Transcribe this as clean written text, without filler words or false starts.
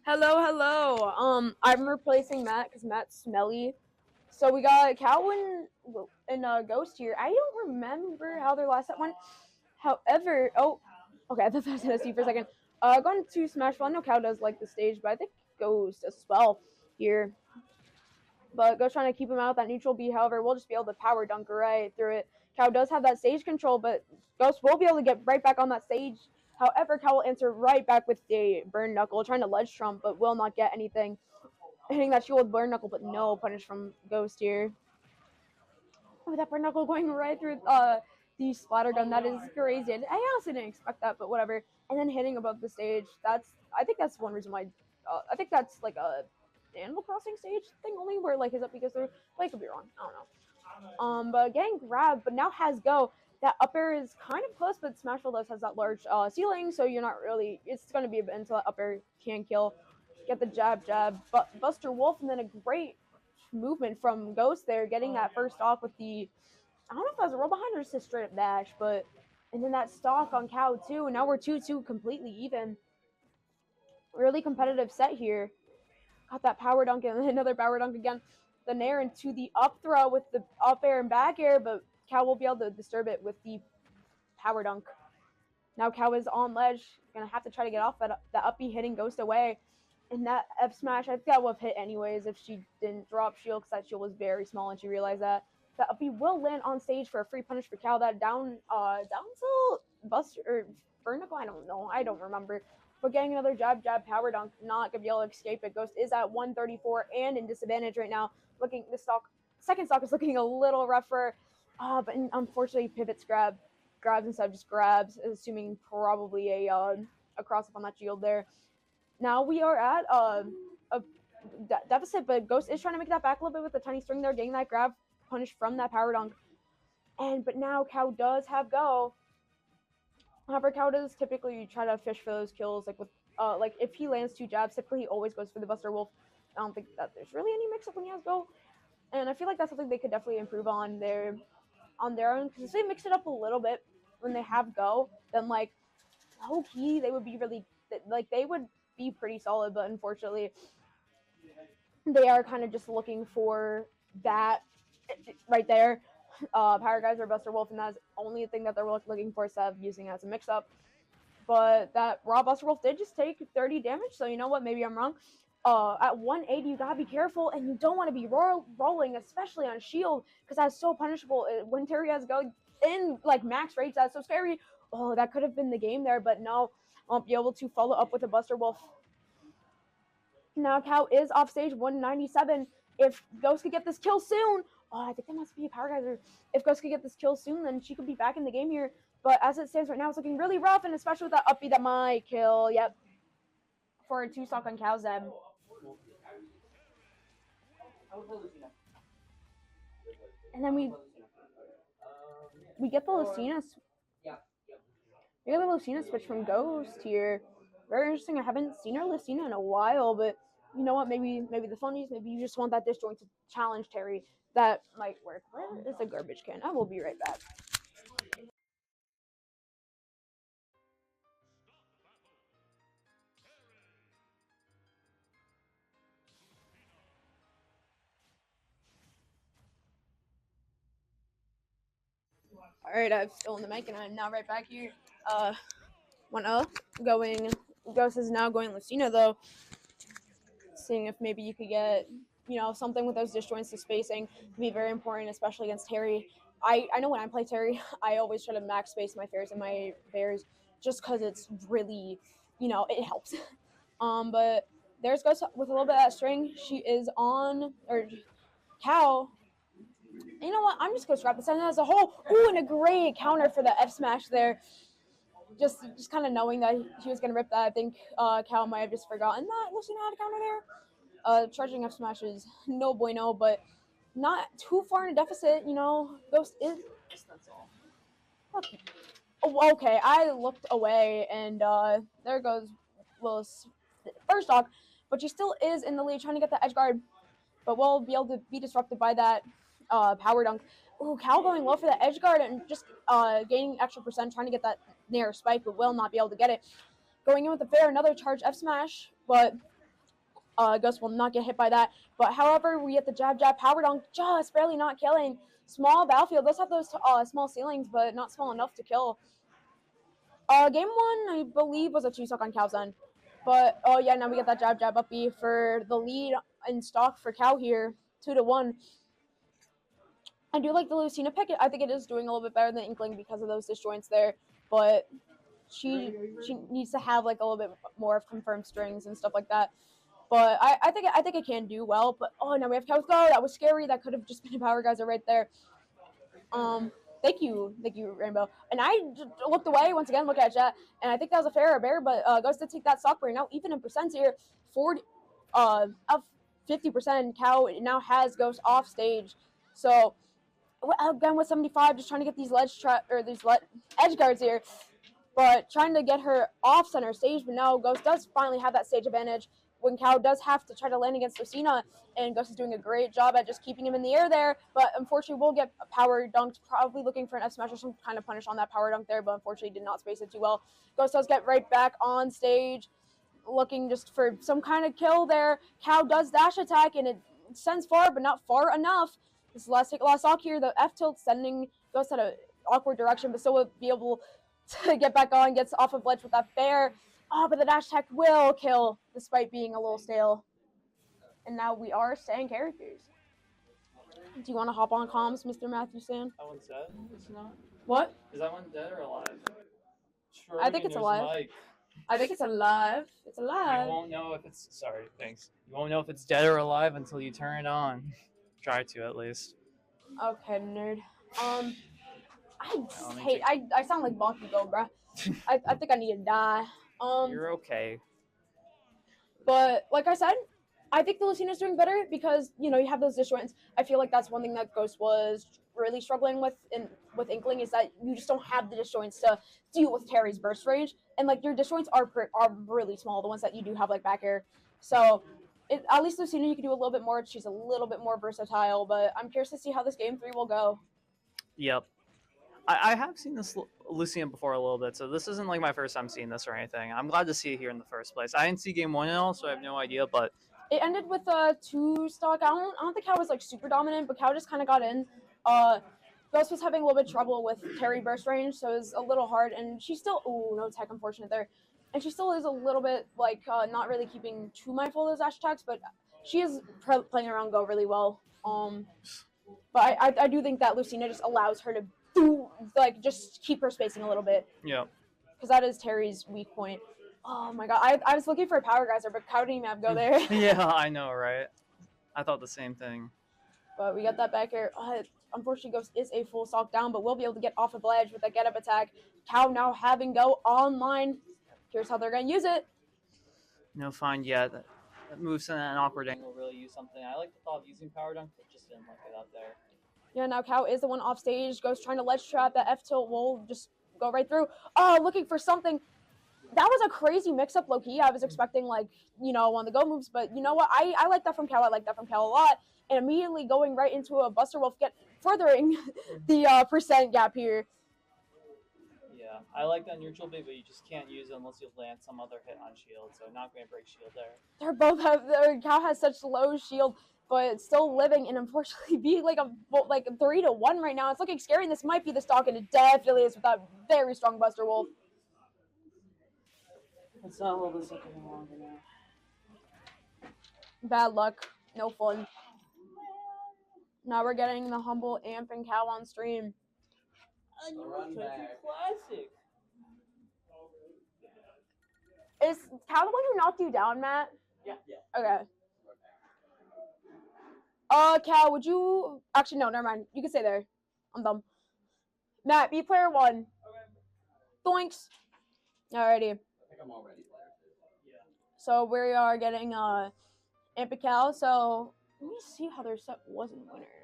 Hello, hello. I'm replacing Matt because Matt's smelly. So we got Calvin and Ghost here. I don't remember how their last set went. However, okay, I thought that was Tennessee for a second. Going to Smash. Well, I know Cal does like the stage, but I think Ghost does as well here. But Ghost trying to keep him out that neutral B. However, we'll just be able to power dunk right through it. Cow does have that stage control, but Ghost will be able to get right back on that stage. However, Cow will answer right back with the burn knuckle, trying to ledge trump, but will not get anything. Hitting that shield with burn knuckle, but no punish from Ghost here. Oh, that burn knuckle going right through the splatter gun. That is crazy. I honestly didn't expect that, but whatever. And then hitting above the stage. I think that's one reason why. I think that's like a Animal Crossing stage thing only, where like is up because they're. Well, I could be wrong. I don't know. But getting grabbed, but now has go. That up air is kind of close, but Smashville does has that large ceiling, so you're not really. It's going to be a bit until that up air can kill. Get the jab, but Buster Wolf, and then a great movement from Ghost there, getting that first stock with the. I don't know if that was a roll behind or just a straight up dash, but. And then that stock on Cow too. And now we're 2-2 completely even. Really competitive set here. Got that power dunk and another power dunk again. The nair into the up throw with the up air and back air, but Cow will be able to disturb it with the power dunk. Now Cow is on ledge, gonna have to try to get off that up B, hitting Ghost away. And that F smash, I think that would have hit anyways if she didn't drop shield, because that shield was very small and she realized that. That up B will land on stage for a free punish for Cow. That down tilt Buster or burn knuckle, I don't remember. But getting another jab, power dunk, not gonna be able to escape it. Ghost is at 134 and in disadvantage right now. Looking, the second stock is looking a little rougher. But unfortunately, pivots grabs instead of just grabs, assuming probably a cross up on that shield there. Now we are at a deficit, but Ghost is trying to make that back a little bit with the tiny string there, getting that grab punish from that power dunk. But now Cow does have go. However, Cow does typically try to fish for those kills, like with like if he lands 2 jabs, typically he always goes for the Buster Wolf. I don't think that there's really any mix up when he has go, and I feel like that's something they could definitely improve on their own, because if they mix it up a little bit when they have go, then like low key they would be really like they would be pretty solid, but unfortunately they are kind of just looking for that right there. Power Guys or Buster Wolf, and that's the only thing that they're looking for instead of using it as a mix-up. But that raw Buster Wolf did just take 30 damage, so you know what, maybe I'm wrong. At 180, you gotta be careful, and you don't want to be rolling, especially on shield, because that's so punishable. When Terry has go in like max rage, that's so scary. Oh, that could have been the game there, but no, won't be able to follow up with a Buster Wolf. Now Cow is off stage 197. If Ghost could get this kill soon, I think that must be a Power Geyser. If Ghost could get this kill soon, then she could be back in the game here. But as it stands right now, it's looking really rough, and especially with that up B that might kill. Yep. For a 2 stock on Cow Zeb. And then we get the Lucina. We get the Lucina switch from Ghost here. Very interesting. I haven't seen her Lucina in a while, but you know what? Maybe the funnies. Maybe you just want that disjoint to challenge Terry. That might work. Where is a garbage can? I will be right back. Alright, I'm still in the mic and I'm now right back here. 1-0 going. Ghost is now going Lucina though. Seeing if maybe you could get, something with those disjoints to spacing could be very important, especially against Terry. I know when I play Terry, I always try to max space my fairs and my bears just because it's really, it helps. But there's Ghost with a little bit of that string. She is on, or Cow. You know what? I'm just going to scrap this as a whole. Ooh, and a great counter for the F smash there. Just kind of knowing that he was going to rip that. I think Cow might have just forgotten that Lucina had a counter there. Charging F smash is no bueno, but not too far in a deficit. Ghost is. That's all. Okay. Oh, okay, I looked away, and there goes Willis' first stock, but she still is in the lead, trying to get the edge guard, but will be able to be disrupted by that power dunk. Ooh, Cal going low for the edge guard and just gaining extra percent, trying to get that nair spike, but will not be able to get it. Going in with the fair, another charge F smash, but Ghost will not get hit by that. But however, we get the jab, power dunk, just barely not killing. Small battlefield. Does have those small ceilings, but not small enough to kill. Game 1, I believe, was a 2-stock on Cow's end. But, oh yeah, now we get that jab up B for the lead in stock for Cow here, 2-1. I do like the Lucina pick. I think it is doing a little bit better than Inkling because of those disjoints there. But she needs to have like a little bit more of confirmed strings and stuff like that. But I think it can do well. But oh, now we have Cow's go. That was scary. That could have just been a power geyser right there. Thank you, Rainbow. And I looked away once again, look at chat, and I think that was a fair bear, but Ghost did take that stock break. Now even in percents here, 40, of 50%, Cow now has Ghost off stage. So again with 75, just trying to get these edge guards here, but trying to get her off center stage. But now Ghost does finally have that stage advantage when Cow does have to try to land against Lucina, and Ghost is doing a great job at just keeping him in the air there, but unfortunately will get power dunked, probably looking for an F smash or some kind of punish on that power dunk there, but unfortunately did not space it too well. Ghost does get right back on stage, looking just for some kind of kill there. Cow does dash attack, and it sends far, but not far enough. This is last stock here, the F tilt sending Ghost at an awkward direction, but still will be able to get back on, gets off of ledge with that bear. Oh, but the dash attack will kill, despite being a little stale. And now we are staying characters. Do you want to hop on comms, Mr. Matthewson? That one's dead? It's not? What? Is that one dead or alive? I think it's alive. I think it's alive. It's alive. You won't know if it's... Sorry, thanks. You won't know if it's dead or alive until you turn it on. Try to, at least. Okay, nerd. I sound like Bakugo, bruh. I think I need to die. You're okay. But like I said, I think the Lucina's doing better because, you have those disjoints. I feel like that's one thing that Ghost was really struggling with Inkling, is that you just don't have the disjoints to deal with Terry's burst range. And like your disjoints are really small, the ones that you do have like back air. So at least Lucina, you can do a little bit more. She's a little bit more versatile, but I'm curious to see how this game 3 will go. Yep. I have seen this Lucina before a little bit, so this isn't like my first time seeing this or anything. I'm glad to see it here in the first place. I didn't see game 1 at all, so I have no idea, but... It ended with a 2-stock. I don't think Cow was like super dominant, but Cow just kind of got in. Ghost was having a little bit of trouble with Terry burst range, so it was a little hard, and she still... Ooh, no tech, unfortunate there. And she still is a little bit, like, not really keeping too mindful of those dash attacks, but she is playing around Go really well. But I do think that Lucina just allows her to just keep her spacing a little bit. Yeah. Because that is Terry's weak point. Oh my god, I was looking for a power geyser, but Cow didn't even have Go there. Yeah, I know, right? I thought the same thing. But we got that back here. Unfortunately, Ghost is a full stock down, but we'll be able to get off of ledge with that get-up attack. Cow now having Go online. Here's how they're going to use it. No, fine, yeah. That moves in an awkward angle really use something. I like the thought of using power dunk, but just didn't like it out there. Yeah, now Cow is the one off stage. Ghost trying to ledge trap. That F tilt will just go right through. Oh, looking for something. That was a crazy mix-up, low-key. I was expecting, like, one of the Go moves, but you know what? I like that from Cow. I like that from Cow a lot. And immediately going right into a Buster Wolf, furthering the percent gap here. Yeah, I like that neutral bait, but you just can't use it unless you land some other hit on shield, so not going to break shield there. Cow has such low shield, but it's still living, and unfortunately being like a 3-1 right now. It's looking scary, and this might be the stock, and it definitely is with that very strong Buster Wolf. It's not a little bit second longer now. Bad luck. No fun. Now we're getting the humble Amp and Cow on stream. A new country classic. Is Cow the one who knocked you down, Matt? Yeah. Okay. Cow, would you... Actually, no, never mind. You can stay there. I'm dumb. Matt, be player 1. Okay. Doinks. Alrighty. I'm already player 2. Yeah. So we are getting Amp and Cow. So let me see how their set wasn't winner.